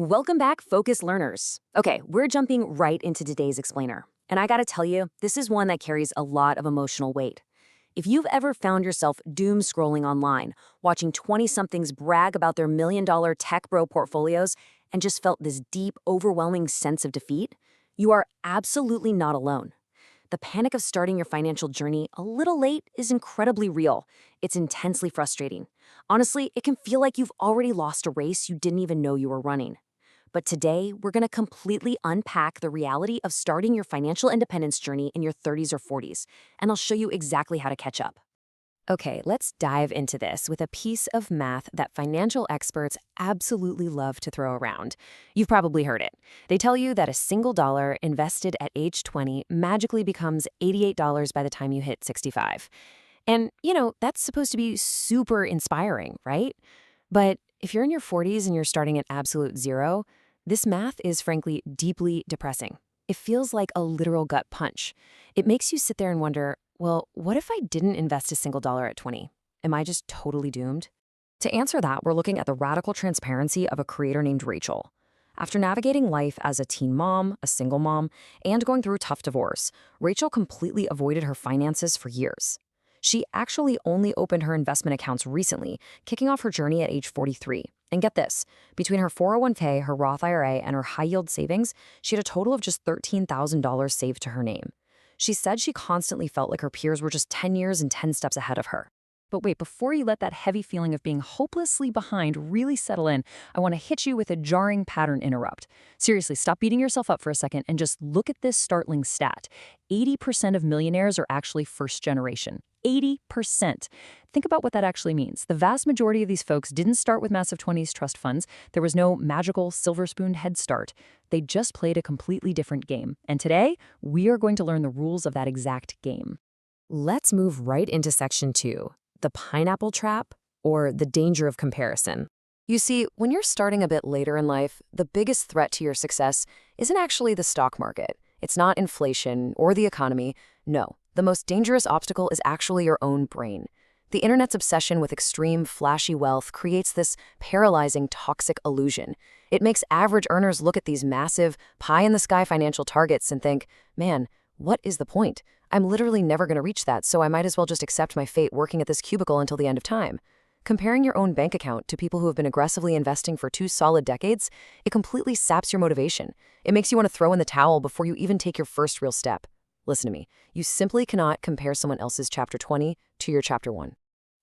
Welcome back, focused learners. Okay, we're jumping right into today's explainer. And I gotta tell you, this is one that carries a lot of emotional weight. If you've ever found yourself doom scrolling online, watching 20-somethings brag about their million-dollar tech bro portfolios, and just felt this deep, overwhelming sense of defeat, you are absolutely not alone. The panic of starting your financial journey a little late is incredibly real. It's intensely frustrating. Honestly, it can feel like you've already lost a race you didn't even know you were running. But today, we're going to completely unpack the reality of starting your financial independence journey in your 30s or 40s, and I'll show you exactly how to catch up. Okay, let's dive into this with a piece of math that financial experts absolutely love to throw around. You've probably heard it. They tell you that a single dollar invested at age 20 magically becomes $88 by the time you hit 65. And, that's supposed to be super inspiring, right? But if you're in your 40s and you're starting at absolute zero, this math is frankly deeply depressing. It feels like a literal gut punch. It makes you sit there and wonder, well, what if I didn't invest a single dollar at 20? Am I just totally doomed? To answer that, we're looking at the radical transparency of a creator named Rachel. After navigating life as a teen mom, a single mom, and going through a tough divorce, Rachel completely avoided her finances for years. She actually only opened her investment accounts recently, kicking off her journey at age 43. And get this, between her 401k, her Roth IRA, and her high-yield savings, she had a total of just $13,000 saved to her name. She said she constantly felt like her peers were just 10 years and 10 steps ahead of her. But wait, before you let that heavy feeling of being hopelessly behind really settle in, I want to hit you with a jarring pattern interrupt. Seriously, stop beating yourself up for a second and just look at this startling stat. 80% of millionaires are actually first generation. 80%. Think about what that actually means. The vast majority of these folks didn't start with massive 20s trust funds. There was no magical silver spoon head start. They just played a completely different game. And today, we are going to learn the rules of that exact game. Let's move right into section 2. The pineapple trap, or the danger of comparison. You see, when you're starting a bit later in life, the biggest threat to your success isn't actually the stock market. It's not inflation or the economy. No, the most dangerous obstacle is actually your own brain. The internet's obsession with extreme, flashy wealth creates this paralyzing, toxic illusion. It makes average earners look at these massive, pie-in-the-sky financial targets and think, man, what is the point? I'm literally never going to reach that, so I might as well just accept my fate working at this cubicle until the end of time. Comparing your own bank account to people who have been aggressively investing for 2 solid decades, it completely saps your motivation. It makes you want to throw in the towel before you even take your first real step. Listen to me. You simply cannot compare someone else's chapter 20 to your chapter 1.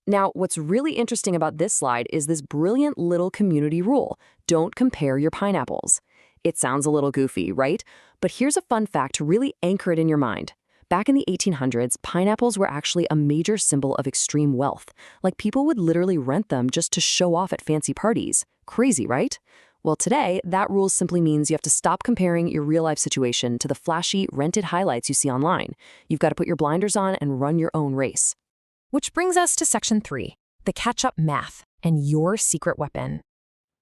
Now, what's really interesting about this slide is this brilliant little community rule. Don't compare your pineapples. It sounds a little goofy, right? But here's a fun fact to really anchor it in your mind. Back in the 1800s, pineapples were actually a major symbol of extreme wealth. Like, people would literally rent them just to show off at fancy parties. Crazy, right? Well, today, that rule simply means you have to stop comparing your real-life situation to the flashy, rented highlights you see online. You've got to put your blinders on and run your own race. Which brings us to section 3, the catch-up math and your secret weapon.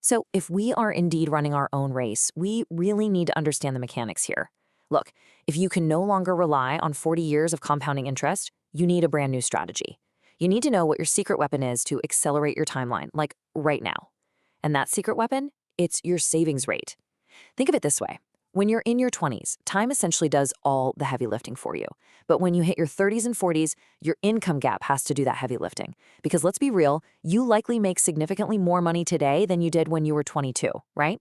So if we are indeed running our own race, we really need to understand the mechanics here. Look, if you can no longer rely on 40 years of compounding interest, you need a brand new strategy. You need to know what your secret weapon is to accelerate your timeline, like right now. And that secret weapon? It's your savings rate. Think of it this way. When you're in your 20s, time essentially does all the heavy lifting for you. But when you hit your 30s and 40s, your income gap has to do that heavy lifting. Because let's be real, you likely make significantly more money today than you did when you were 22, right?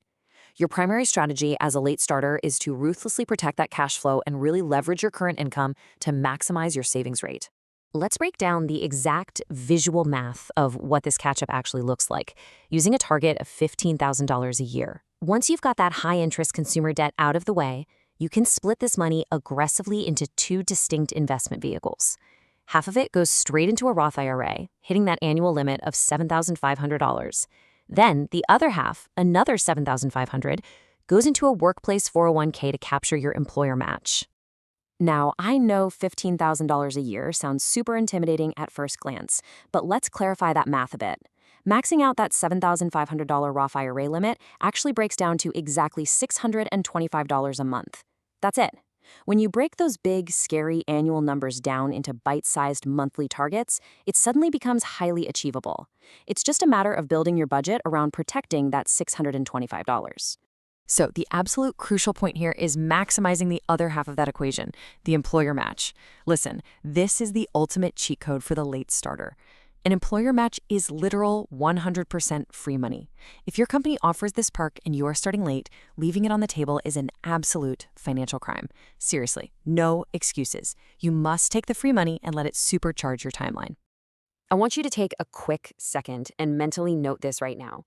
Your primary strategy as a late starter is to ruthlessly protect that cash flow and really leverage your current income to maximize your savings rate. Let's break down the exact visual math of what this catch-up actually looks like, using a target of $15,000 a year. Once you've got that high-interest consumer debt out of the way, you can split this money aggressively into 2 distinct investment vehicles. Half of it goes straight into a Roth IRA, hitting that annual limit of $7,500. Then the other half, another $7,500, goes into a workplace 401k to capture your employer match. Now, I know $15,000 a year sounds super intimidating at first glance, but let's clarify that math a bit. Maxing out that $7,500 Roth IRA limit actually breaks down to exactly $625 a month. That's it. When you break those big, scary annual numbers down into bite-sized monthly targets, it suddenly becomes highly achievable. It's just a matter of building your budget around protecting that $625. So the absolute crucial point here is maximizing the other half of that equation, the employer match. Listen, this is the ultimate cheat code for the late starter. An employer match is literal 100% free money. If your company offers this perk and you are starting late, leaving it on the table is an absolute financial crime. Seriously, no excuses. You must take the free money and let it supercharge your timeline. I want you to take a quick second and mentally note this right now.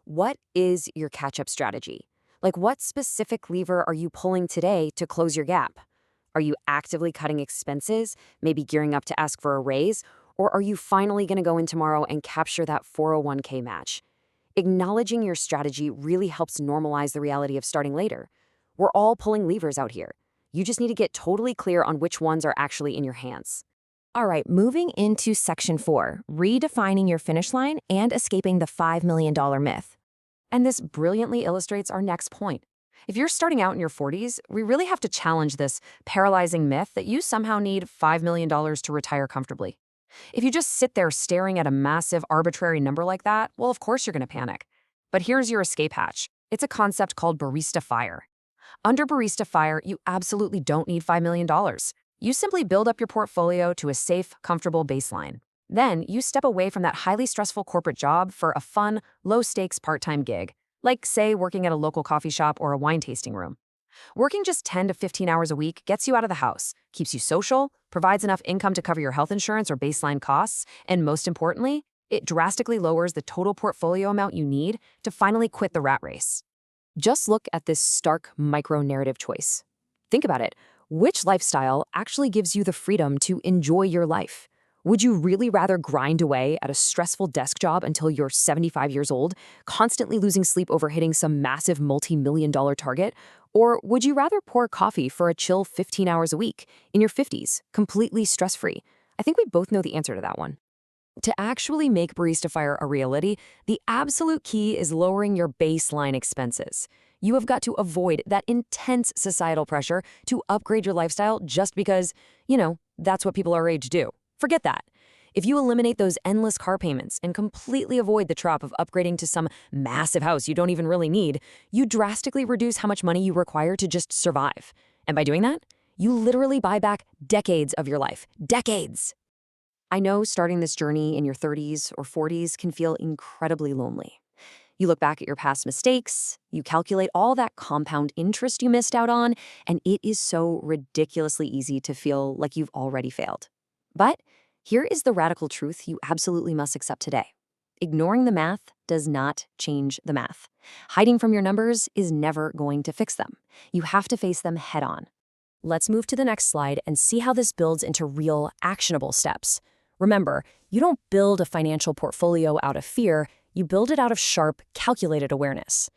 What is your catch-up strategy? Like, what specific lever are you pulling today to close your gap? Are you actively cutting expenses, maybe gearing up to ask for a raise? Or are you finally going to go in tomorrow and capture that 401k match? Acknowledging your strategy really helps normalize the reality of starting later. We're all pulling levers out here. You just need to get totally clear on which ones are actually in your hands. All right, moving into section 4, redefining your finish line and escaping the $5 million myth. And this brilliantly illustrates our next point. If you're starting out in your 40s, we really have to challenge this paralyzing myth that you somehow need $5 million to retire comfortably. If you just sit there staring at a massive arbitrary number like that, well, of course you're going to panic. But here's your escape hatch. It's a concept called barista fire. Under barista fire, you absolutely don't need $5 million. You simply build up your portfolio to a safe, comfortable baseline. Then you step away from that highly stressful corporate job for a fun, low-stakes part-time gig, like, say, working at a local coffee shop or a wine tasting room. Working just 10 to 15 hours a week gets you out of the house, keeps you social, provides enough income to cover your health insurance or baseline costs, and most importantly, it drastically lowers the total portfolio amount you need to finally quit the rat race. Just look at this stark micro-narrative choice. Think about it. Which lifestyle actually gives you the freedom to enjoy your life? Would you really rather grind away at a stressful desk job until you're 75 years old, constantly losing sleep over hitting some massive multi-million-dollar target? Or would you rather pour coffee for a chill 15 hours a week in your 50s, completely stress-free? I think we both know the answer to that one. To actually make Barista Fire a reality, the absolute key is lowering your baseline expenses. You have got to avoid that intense societal pressure to upgrade your lifestyle just because, that's what people our age do. Forget that. If you eliminate those endless car payments and completely avoid the trap of upgrading to some massive house you don't even really need, you drastically reduce how much money you require to just survive. And by doing that, you literally buy back decades of your life. Decades! I know starting this journey in your 30s or 40s can feel incredibly lonely. You look back at your past mistakes, you calculate all that compound interest you missed out on, and it is so ridiculously easy to feel like you've already failed. But here is the radical truth you absolutely must accept today. Ignoring the math does not change the math. Hiding from your numbers is never going to fix them. You have to face them head on. Let's move to the next slide and see how this builds into real, actionable steps. Remember, you don't build a financial portfolio out of fear, you build it out of sharp, calculated awareness.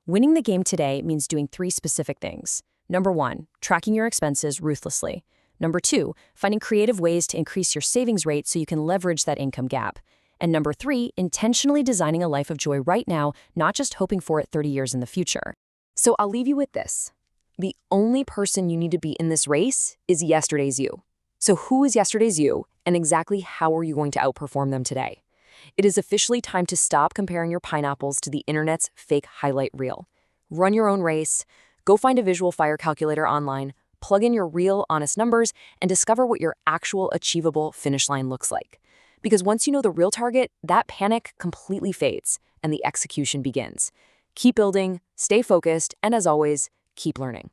Winning the game today means doing 3 specific things. Number 1, tracking your expenses ruthlessly. Number 2, finding creative ways to increase your savings rate so you can leverage that income gap. And number 3, intentionally designing a life of joy right now, not just hoping for it 30 years in the future. So I'll leave you with this. The only person you need to be in this race is yesterday's you. So who is yesterday's you, and exactly how are you going to outperform them today? It is officially time to stop comparing your pineapples to the internet's fake highlight reel. Run your own race, go find a visual fire calculator online, plug in your real, honest numbers, and discover what your actual achievable finish line looks like. Because once you know the real target, that panic completely fades, and the execution begins. Keep building, stay focused, and as always, keep learning.